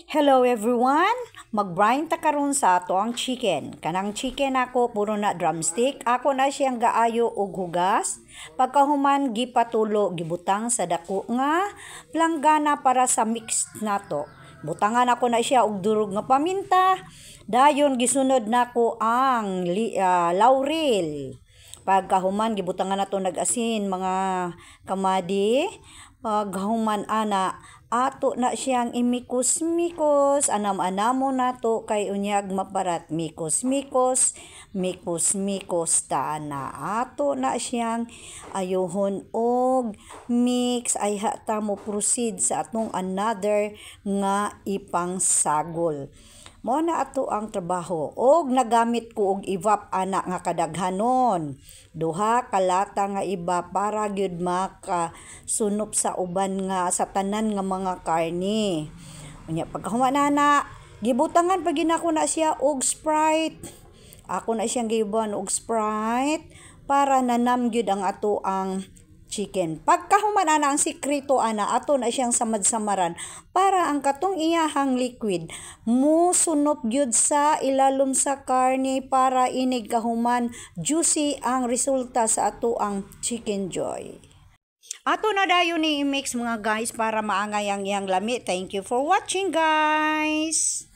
Hello everyone! Mag-brine ta karon sa ato ang chicken. Kanang chicken ako puro na drumstick. Ako na siyang gaayo og hugas. Pagkahuman gipatulo gibutang sa dako nga planggana para sa mix nato. Butangan ako na siya og durog nga paminta. Dayon gisunod nako ang laurel. Pagkahuman gibutangan nato nag-asin mga kamadi. Paghuman ana ato na siyang imikos-mikos, anam-anamo nato kay unyag maparat mikos-mikos ta na ato na siyang ayuhon og mix ay hata mo proceed sa atong another nga ipangsagol. Mo na ato ang trabaho og nagamit ko og evap ana nga kadaghanon. Duha ka lata nga iba para gyud makasunop sa uban nga sa tanan nga mga karne. Unya pagkahuman na gibutangan pag ginako na siya og Sprite. Ako na siyang gibuan og Sprite para nanam gyud ang ato ang chicken. Pagkahuman ana ang sikreto ana ato na siyang samad-samaran para ang katong iyahang liquid mo sunop gyud sa ilalom sa karne para inig kahuman juicy ang resulta sa ato ang chicken joy. Ato na dayon ni i-mix mga guys para maangay ang iyang lami. Thank you for watching guys.